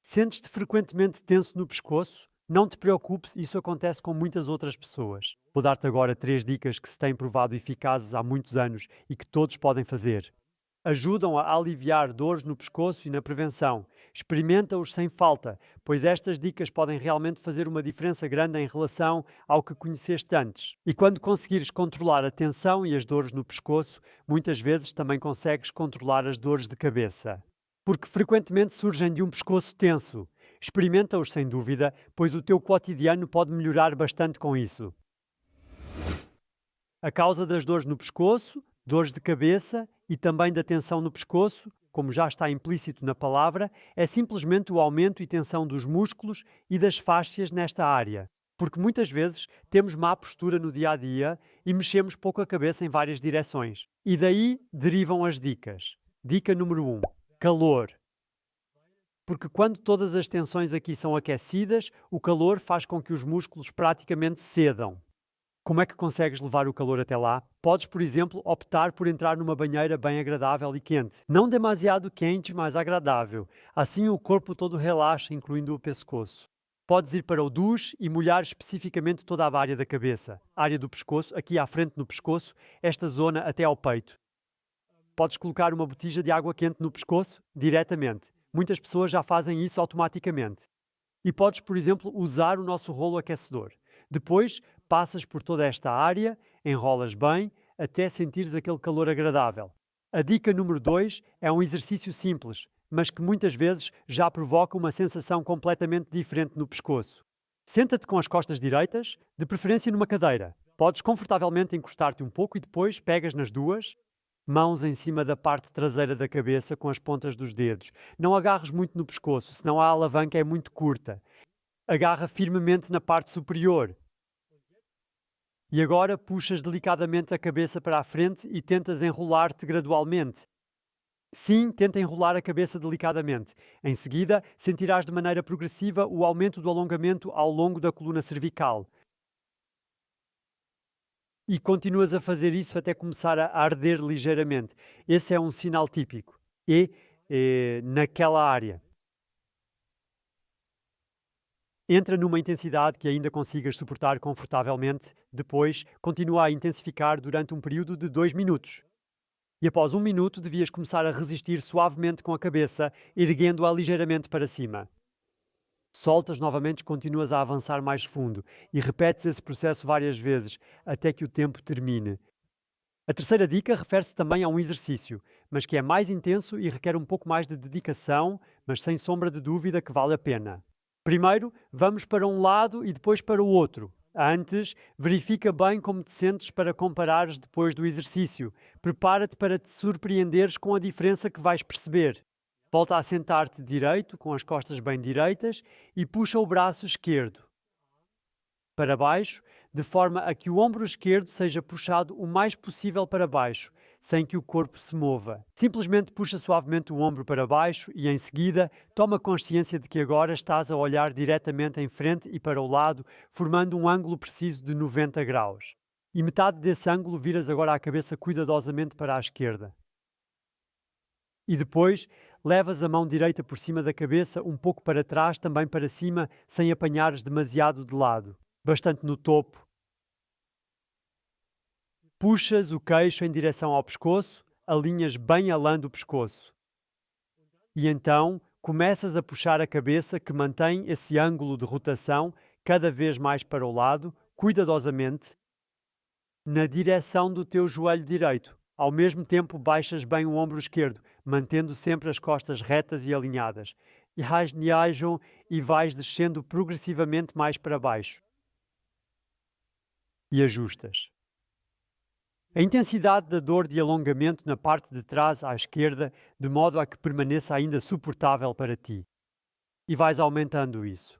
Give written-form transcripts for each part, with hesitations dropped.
Sentes-te frequentemente tenso no pescoço? Não te preocupes, isso acontece com muitas outras pessoas. Vou dar-te agora 3 dicas que se têm provado eficazes há muitos anos e que todos podem fazer. Ajudam a aliviar dores no pescoço e na prevenção. Experimenta-os sem falta, pois estas dicas podem realmente fazer uma diferença grande em relação ao que conheceste antes. E quando conseguires controlar a tensão e as dores no pescoço, muitas vezes também consegues controlar as dores de cabeça, porque frequentemente surgem de um pescoço tenso. Experimenta-os sem dúvida, pois o teu cotidiano pode melhorar bastante com isso. A causa das dores no pescoço, dores de cabeça e também da tensão no pescoço, como já está implícito na palavra, é simplesmente o aumento e tensão dos músculos e das fáscias nesta área. Porque muitas vezes temos má postura no dia a dia e mexemos pouco a cabeça em várias direções. E daí derivam as dicas. Dica número 1: calor. Porque quando todas as tensões aqui são aquecidas, o calor faz com que os músculos praticamente cedam. Como é que consegues levar o calor até lá? Podes, por exemplo, optar por entrar numa banheira bem agradável e quente. Não demasiado quente, mas agradável. Assim o corpo todo relaxa, incluindo o pescoço. Podes ir para o duche e molhar especificamente toda a área da cabeça, área do pescoço, aqui à frente no pescoço, esta zona até ao peito. Podes colocar uma botija de água quente no pescoço diretamente. Muitas pessoas já fazem isso automaticamente. E podes, por exemplo, usar o nosso rolo aquecedor. Depois, passas por toda esta área, enrolas bem, até sentires aquele calor agradável. A dica número 2 é um exercício simples, mas que muitas vezes já provoca uma sensação completamente diferente no pescoço. Senta-te com as costas direitas, de preferência numa cadeira. Podes confortavelmente encostar-te um pouco e depois pegas nas duas mãos em cima da parte traseira da cabeça com as pontas dos dedos. Não agarres muito no pescoço, senão a alavanca é muito curta. Agarra firmemente na parte superior. E agora puxas delicadamente a cabeça para a frente e tentas enrolar-te gradualmente. Sim, tenta enrolar a cabeça delicadamente. Em seguida, sentirás de maneira progressiva o aumento do alongamento ao longo da coluna cervical. E continuas a fazer isso até começar a arder ligeiramente. Esse é um sinal típico. Naquela área. Entra numa intensidade que ainda consigas suportar confortavelmente. Depois, continua a intensificar durante um período de 2 minutos. E após 1 minuto, devias começar a resistir suavemente com a cabeça, erguendo-a ligeiramente para cima. Soltas novamente, continuas a avançar mais fundo e repetes esse processo várias vezes, até que o tempo termine. A terceira dica refere-se também a um exercício, mas que é mais intenso e requer um pouco mais de dedicação, mas sem sombra de dúvida que vale a pena. Primeiro, vamos para um lado e depois para o outro. Antes, verifica bem como te sentes para comparares depois do exercício. Prepara-te para te surpreenderes com a diferença que vais perceber. Volta a sentar-te direito, com as costas bem direitas, e puxa o braço esquerdo para baixo, de forma a que o ombro esquerdo seja puxado o mais possível para baixo, sem que o corpo se mova. Simplesmente puxa suavemente o ombro para baixo e, em seguida, toma consciência de que agora estás a olhar diretamente em frente e para o lado, formando um ângulo preciso de 90 graus. E metade desse ângulo viras agora a cabeça cuidadosamente para a esquerda. E depois, levas a mão direita por cima da cabeça, um pouco para trás, também para cima, sem apanhares demasiado de lado. Bastante no topo. Puxas o queixo em direção ao pescoço, alinhas bem a lã do pescoço. E então começas a puxar a cabeça, que mantém esse ângulo de rotação cada vez mais para o lado, cuidadosamente, na direção do teu joelho direito. Ao mesmo tempo baixas bem o ombro esquerdo, mantendo sempre as costas retas e alinhadas. E vais descendo progressivamente mais para baixo. E ajustas. A intensidade da dor de alongamento na parte de trás à esquerda, de modo a que permaneça ainda suportável para ti. E vais aumentando isso.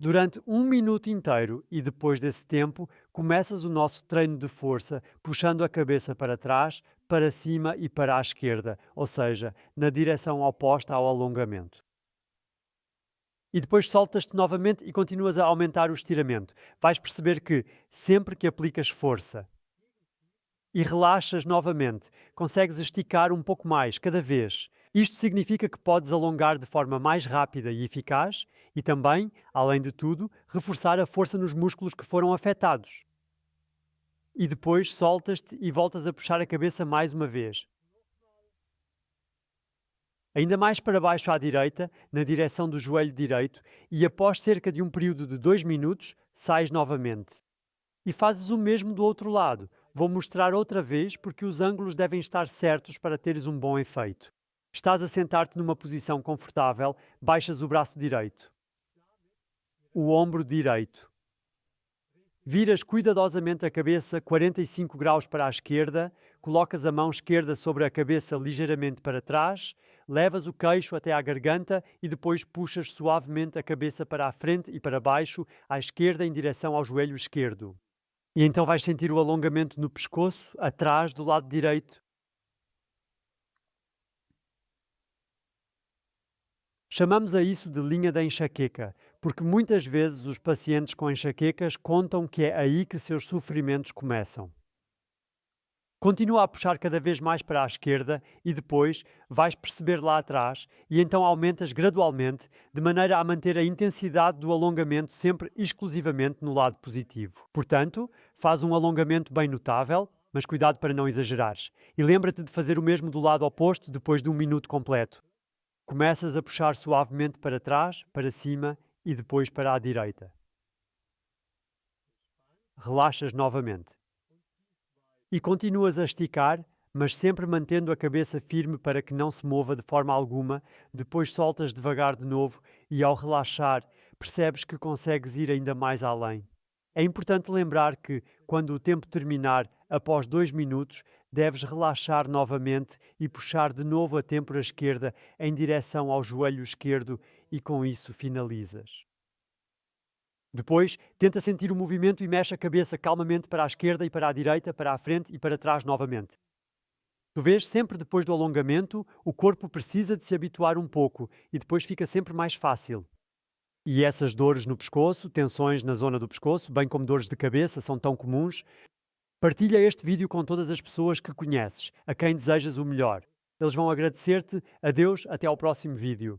Durante 1 minuto inteiro e depois desse tempo, começas o nosso treino de força, puxando a cabeça para trás, para cima e para a esquerda, ou seja, na direção oposta ao alongamento. E depois soltas-te novamente e continuas a aumentar o estiramento. Vais perceber que, sempre que aplicas força e relaxas novamente, consegues esticar um pouco mais cada vez. Isto significa que podes alongar de forma mais rápida e eficaz e também, além de tudo, reforçar a força nos músculos que foram afetados. E depois soltas-te e voltas a puxar a cabeça mais uma vez. Ainda mais para baixo à direita, na direção do joelho direito, e após cerca de um período de 2 minutos, sais novamente. E fazes o mesmo do outro lado. Vou mostrar outra vez porque os ângulos devem estar certos para teres um bom efeito. Estás a sentar-te numa posição confortável, baixas o braço direito, o ombro direito. Viras cuidadosamente a cabeça 45 graus para a esquerda, colocas a mão esquerda sobre a cabeça ligeiramente para trás, levas o queixo até à garganta e depois puxas suavemente a cabeça para a frente e para baixo, à esquerda em direção ao joelho esquerdo. E então vais sentir o alongamento no pescoço, atrás do lado direito. Chamamos a isso de linha da enxaqueca, porque muitas vezes os pacientes com enxaquecas contam que é aí que seus sofrimentos começam. Continua a puxar cada vez mais para a esquerda e depois vais perceber lá atrás e então aumentas gradualmente, de maneira a manter a intensidade do alongamento sempre exclusivamente no lado positivo. Portanto, faz um alongamento bem notável, mas cuidado para não exagerares. E lembra-te de fazer o mesmo do lado oposto depois de um minuto completo. Começas a puxar suavemente para trás, para cima e depois para a direita. Relaxas novamente. E continuas a esticar, mas sempre mantendo a cabeça firme para que não se mova de forma alguma. Depois soltas devagar de novo e, ao relaxar, percebes que consegues ir ainda mais além. É importante lembrar que, quando o tempo terminar, após 2 minutos, deves relaxar novamente e puxar de novo a têmpora esquerda em direção ao joelho esquerdo e com isso finalizas. Depois, tenta sentir o movimento e mexe a cabeça calmamente para a esquerda e para a direita, para a frente e para trás novamente. Tu vês, sempre depois do alongamento, o corpo precisa de se habituar um pouco e depois fica sempre mais fácil. E essas dores no pescoço, tensões na zona do pescoço, bem como dores de cabeça, são tão comuns. Partilha este vídeo com todas as pessoas que conheces, a quem desejas o melhor. Eles vão agradecer-te. Adeus, até ao próximo vídeo.